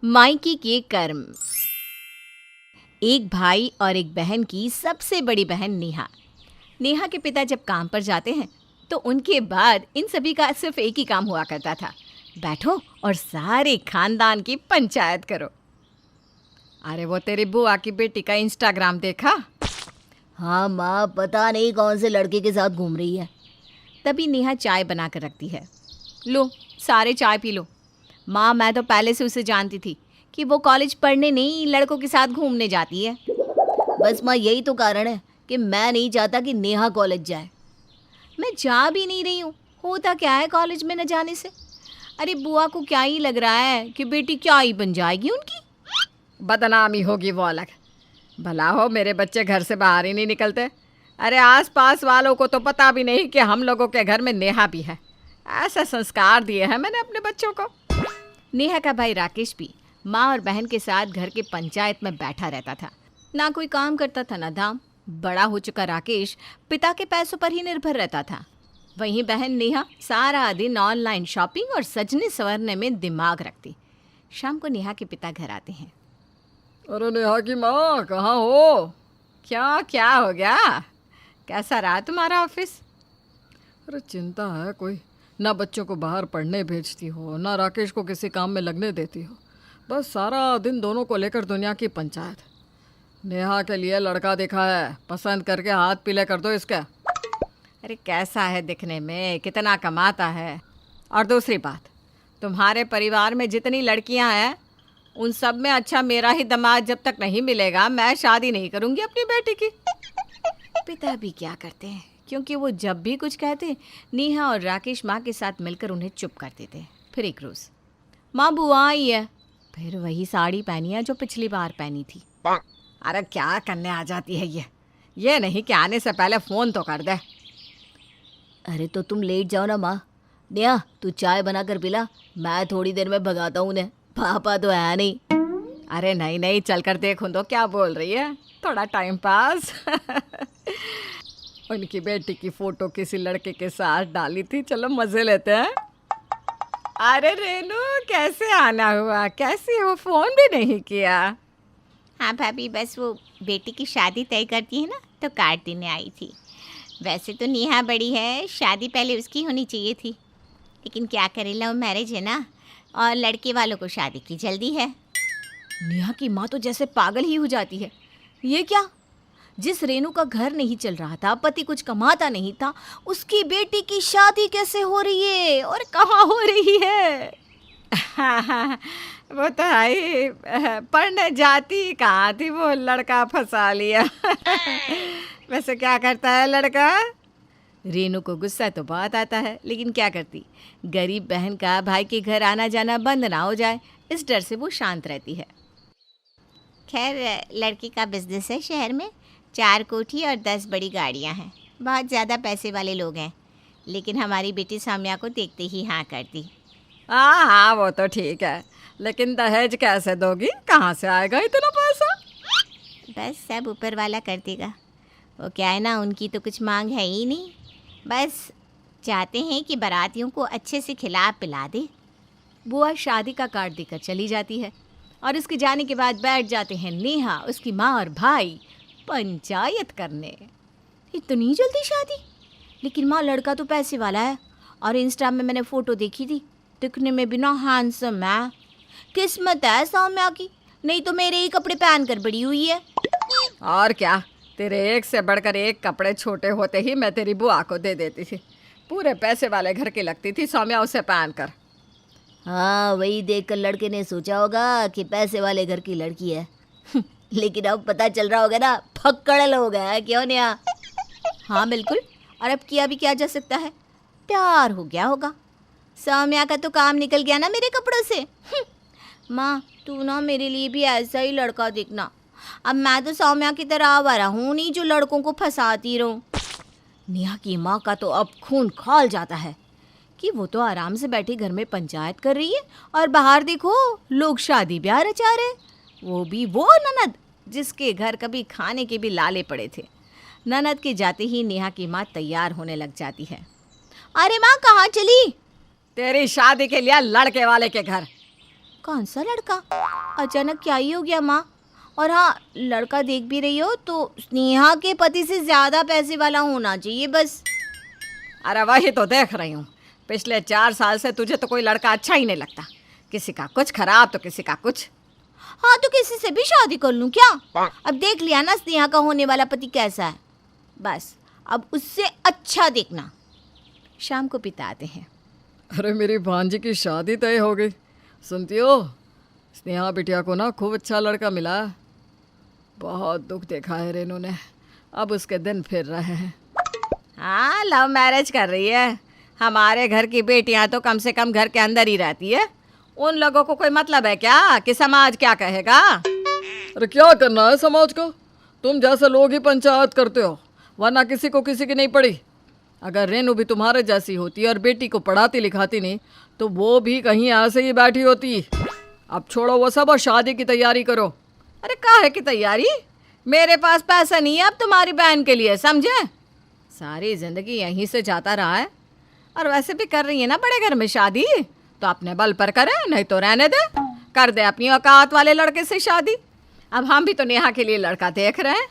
मायके के कर्म। एक भाई और एक बहन की सबसे बड़ी बहन नेहा। नेहा के पिता जब काम पर जाते हैं तो उनके बाद इन सभी का सिर्फ एक ही काम हुआ करता था, बैठो और सारे खानदान की पंचायत करो। अरे वो तेरी बुआ की बेटी का इंस्टाग्राम देखा? हाँ माँ, पता नहीं कौन से लड़के के साथ घूम रही है। तभी नेहा चाय बना कर रखती है। लो सारे चाय पी लो। माँ, मैं तो पहले से उसे जानती थी कि वो कॉलेज पढ़ने नहीं लड़कों के साथ घूमने जाती है। बस माँ, यही तो कारण है कि मैं नहीं चाहता कि नेहा कॉलेज जाए। मैं जा भी नहीं रही हूँ, होता क्या है कॉलेज में न जाने से? अरे बुआ को क्या ही लग रहा है कि बेटी क्या ही बन जाएगी उनकी? बदनामी होगी वो अलग। भला हो मेरे बच्चे घर से बाहर ही नहीं निकलते। अरे आसपास वालों को तो पता भी नहीं कि हम लोगों के घर में नेहा भी है। ऐसा संस्कार दिए हैं मैंने अपने बच्चों को। नेहा का भाई राकेश भी माँ और बहन के साथ घर के पंचायत में बैठा रहता था। ना कोई काम करता था ना दाम। बड़ा हो चुका राकेश पिता के पैसों पर ही निर्भर रहता था। वहीं बहन नेहा सारा दिन ऑनलाइन शॉपिंग और सजने संवरने में दिमाग रखती। शाम को नेहा के पिता घर आते हैं। अरे नेहा की माँ, कहाँ हो? क्या हो गया? कैसा रहा तुम्हारा ऑफिस? अरे चिंता है कोई। ना बच्चों को बाहर पढ़ने भेजती हो, ना राकेश को किसी काम में लगने देती हो। बस सारा दिन दोनों को लेकर दुनिया की पंचायत। नेहा के लिए लड़का देखा है, पसंद करके हाथ पीले कर दो इसके। अरे कैसा है दिखने में, कितना कमाता है? और दूसरी बात, तुम्हारे परिवार में जितनी लड़कियां हैं उन सब में अच्छा मेरा ही दामाद जब तक नहीं मिलेगा मैं शादी नहीं करूंगी अपनी बेटी की। पिता भी क्या करते हैं, क्योंकि वो जब भी कुछ कहते नेहा और राकेश माँ के साथ मिलकर उन्हें चुप कर देते। फिर एक रोज़ माँ बुआ आई है, फिर वही साड़ी पहनी है जो पिछली बार पहनी थी। अरे क्या करने आ जाती है ये नहीं कि आने से पहले फ़ोन तो कर दे। अरे तो तुम लेट जाओ ना माँ। नेहा, तू चाय बना कर पिला, मैं थोड़ी देर में भगाता हूँ उन्हें। पापा तो है नहीं। अरे नहीं, चल कर देखूँ तो क्या बोल रही है, थोड़ा टाइम पास। उनकी बेटी की फ़ोटो किसी लड़के के साथ डाली थी, चलो मज़े लेते हैं। अरे रेनू, कैसे आना हुआ? कैसी हो, फ़ोन भी नहीं किया? हाँ भाभी, बस वो बेटी की शादी तय करती है ना, तो कार्ड देने आई थी। वैसे तो नेहा बड़ी है, शादी पहले उसकी होनी चाहिए थी, लेकिन क्या करे, लव मैरिज है ना, और लड़के वालों को शादी की जल्दी है। नेहा की माँ तो जैसे पागल ही हो जाती है। ये क्या? जिस रेनू का घर नहीं चल रहा था, पति कुछ कमाता नहीं था, उसकी बेटी की शादी कैसे हो रही है और कहाँ हो रही है? वो तो है ही, पढ़ने जाती कहाँ थी, वो लड़का फंसा लिया। वैसे क्या करता है लड़का? रेनू को गुस्सा तो बहुत आता है, लेकिन क्या करती, गरीब बहन का भाई के घर आना जाना बंद ना हो जाए, इस डर से वो शांत रहती है। खैर, लड़की का बिजनेस है शहर में, 4 कोठी और 10 बड़ी गाड़ियाँ हैं, बहुत ज़्यादा पैसे वाले लोग हैं, लेकिन हमारी बेटी साम्या को देखते ही हाँ कर दी। हाँ, वो तो ठीक है, लेकिन दहेज कैसे दोगी? कहाँ से आएगा इतना पैसा? बस सब ऊपर वाला कर देगा। वो क्या है ना, उनकी तो कुछ मांग है ही नहीं, बस चाहते हैं कि बारातियों को अच्छे से खिला पिला दे। बुआ शादी का कार्ड देकर चली जाती है और उसके जाने के बाद बैठ जाते हैं नेहा, उसकी माँ और भाई पंचायत करने। इतनी जल्दी शादी? लेकिन माँ, लड़का तो पैसे वाला है और इंस्टा में मैंने फ़ोटो देखी थी, दिखने में भी ना हैंडसम है। किस्मत है सौम्या की, नहीं तो मेरे ही कपड़े पहन कर बड़ी हुई है। और क्या, तेरे एक से बढ़कर एक कपड़े छोटे होते ही मैं तेरी बुआ को दे देती थी। पूरे पैसे वाले घर की लगती थी सौम्या उसे पहन कर। हाँ, वही देखकर लड़के ने सोचा होगा कि पैसे वाले घर की लड़की है। लेकिन अब पता चल रहा होगा ना, फक्कड़ हो गया है, क्यों नेहा? हाँ बिल्कुल, और अब किया भी क्या जा सकता है, प्यार हो गया होगा। सौम्या का तो काम निकल गया ना मेरे कपड़ों से। माँ, तू ना मेरे लिए भी ऐसा ही लड़का देखना। अब मैं तो सौम्या की तरह आवारा हूँ नहीं जो लड़कों को फंसाती रहूँ। नेहा की माँ का तो अब खून खौल जाता है कि वो तो आराम से बैठी घर में पंचायत कर रही है और बाहर देखो लोग शादी ब्याह रचा रहे, वो भी वो ननद जिसके घर कभी खाने के भी लाले पड़े थे। ननद के जाते ही नेहा की माँ तैयार होने लग जाती है। अरे माँ, कहाँ चली? तेरी शादी के लिए लड़के वाले के घर। कौन सा लड़का? अचानक क्या ही हो गया माँ? और हाँ, लड़का देख भी रही हो तो स्नेहा के पति से ज़्यादा पैसे वाला होना चाहिए बस। अरे वही तो देख रही हूँ, पिछले 4 साल से तुझे तो कोई लड़का अच्छा ही नहीं लगता। किसी का कुछ खराब तो किसी का कुछ। हाँ तो किसी से भी शादी कर लूँ क्या? अब देख लिया ना स्नेहा का होने वाला पति कैसा है, बस अब उससे अच्छा देखना। शाम को पिता आते हैं। अरे मेरी भांजी की शादी तय हो गई। सुनती हो, स्नेहा बिटिया को ना खूब अच्छा लड़का मिला है। बहुत दुख देखा है रेनू ने, अब उसके दिन फिर रहे हैं। हाँ, लव मैरिज कर रही है। हमारे घर की बेटियां तो कम से कम घर के अंदर ही रहती है। उन लोगों को कोई मतलब है क्या कि समाज क्या कहेगा? अरे क्या करना है समाज को? तुम जैसे लोग ही पंचायत करते हो, वरना किसी को किसी की नहीं पड़ी। अगर रेनू भी तुम्हारे जैसी होती और बेटी को पढ़ाती लिखाती नहीं तो वो भी कहीं ऐसे ही बैठी होती। अब छोड़ो वो सब और शादी की तैयारी करो। अरे काहे की तैयारी? मेरे पास पैसा नहीं है अब तुम्हारी बहन के लिए, समझे? सारी जिंदगी यहीं से जाता रहा है, और वैसे भी कर रही है ना बड़े घर में शादी, तो अपने बल पर करे, नहीं तो रहने दे। कर दे अपनी औकात वाले लड़के से शादी। अब हम भी तो नेहा के लिए लड़का देख रहे हैं।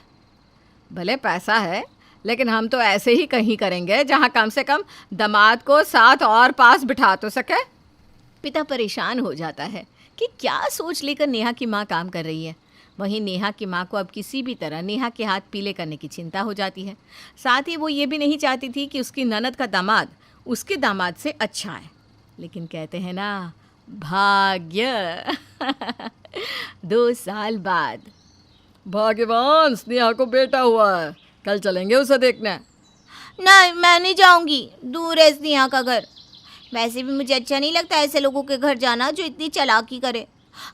भले पैसा है, लेकिन हम तो ऐसे ही कहीं करेंगे जहाँ कम से कम दामाद को साथ और पास बिठा तो सके। पिता परेशान हो जाता है कि क्या सोच लेकर नेहा की माँ काम कर रही है। वहीं नेहा की माँ को अब किसी भी तरह नेहा के हाथ पीले करने की चिंता हो जाती है। साथ ही वो ये भी नहीं चाहती थी कि उसकी ननद का दामाद उसके दामाद से अच्छा है। लेकिन कहते हैं ना, भाग्य। 2 साल बाद भाग्यवान, स्नेहा को बेटा हुआ है, कल चलेंगे उसे देखने। नहीं, मैं नहीं जाऊंगी, दूर है स्नेहा का घर। वैसे भी मुझे अच्छा नहीं लगता ऐसे लोगों के घर जाना जो इतनी चालाकी करे।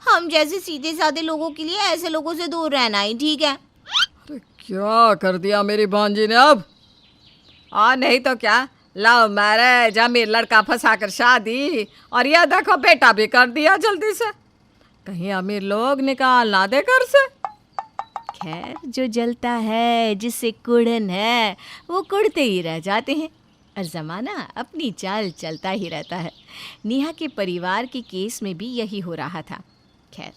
हम जैसे सीधे साधे लोगों के लिए ऐसे लोगों से दूर रहना ही ठीक है। अरे क्या कर दिया मेरी भांजी ने अब? और नहीं तो क्या, लव मैरिज, अमीर लड़का फंसा कर शादी, और यह देखो बेटा भी कर दिया जल्दी से। कहीं अमीर लोग निकाल ना दे घर से। खैर, जो जलता है, जिससे कुड़न है, वो कुड़ते ही रह जाते हैं, और ज़माना अपनी चाल चलता ही रहता है। नेहा के परिवार के केस में भी यही हो रहा था। खैर,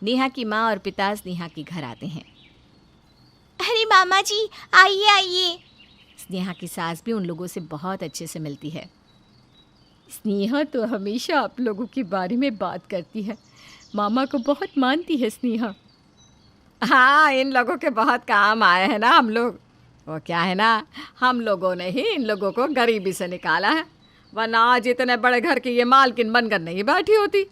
नेहा की माँ और पिता स्नेहा के घर आते हैं। अरे मामा जी, आइए आइए। स्नेहा की सास भी उन लोगों से बहुत अच्छे से मिलती है। स्नेहा तो हमेशा आप लोगों के बारे में बात करती है, मामा को बहुत मानती है स्नेहा। हाँ, इन लोगों के बहुत काम आए हैं ना हम लोग। वो क्या है ना, हम लोगों ने ही इन लोगों को गरीबी से निकाला है, वरना आज इतने बड़े घर की ये मालकिन बनकर नहीं बैठी होती।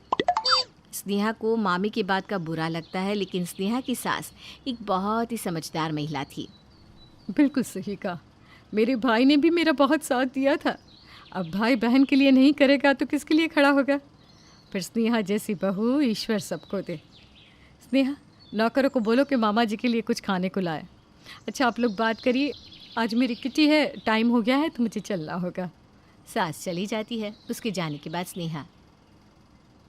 स्नेहा को मामी की बात का बुरा लगता है, लेकिन स्नेहा की सास एक बहुत ही समझदार महिला थी। बिल्कुल सही कहा, मेरे भाई ने भी मेरा बहुत साथ दिया था। अब भाई बहन के लिए नहीं करेगा तो किसके लिए खड़ा होगा? फिर स्नेहा जैसी बहू ईश्वर सबको दे। स्नेहा, नौकरों को बोलो कि मामा जी के लिए कुछ खाने को लाए। अच्छा, आप लोग बात करिए, आज मेरी किटी है, टाइम हो गया है तो मुझे चलना होगा। सास चली जाती है। उसके जाने के बाद स्नेहा,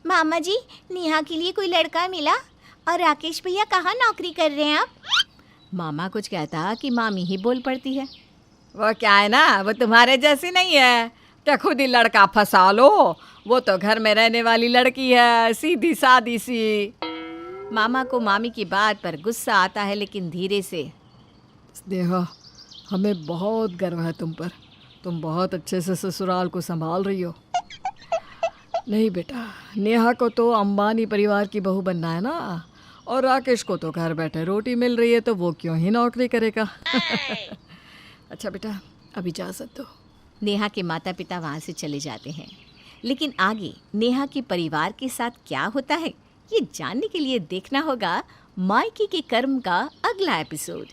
मामा जी, नेहा के लिए कोई लड़का मिला? और राकेश भैया कहाँ नौकरी कर रहे हैं आप? मामा कुछ कहता कि मामी ही बोल पड़ती है। वो क्या है ना, वो तुम्हारे जैसी नहीं है, क्या खुद ही लड़का फंसा लो। वो तो घर में रहने वाली लड़की है, सीधी सादी सी। मामा को मामी की बात पर गुस्सा आता है, लेकिन धीरे से। स्नेहा, हमें बहुत गर्व है तुम पर, तुम बहुत अच्छे से ससुराल को संभाल रही हो। नहीं बेटा, नेहा को तो अंबानी परिवार की बहू बनना है ना, और राकेश को तो घर बैठे रोटी मिल रही है, तो वो क्यों ही नौकरी करेगा। अच्छा बेटा, अब इजाज़त दो। नेहा के माता पिता वहाँ से चले जाते हैं, लेकिन आगे नेहा के परिवार के साथ क्या होता है, ये जानने के लिए देखना होगा मायके के कर्म का अगला एपिसोड।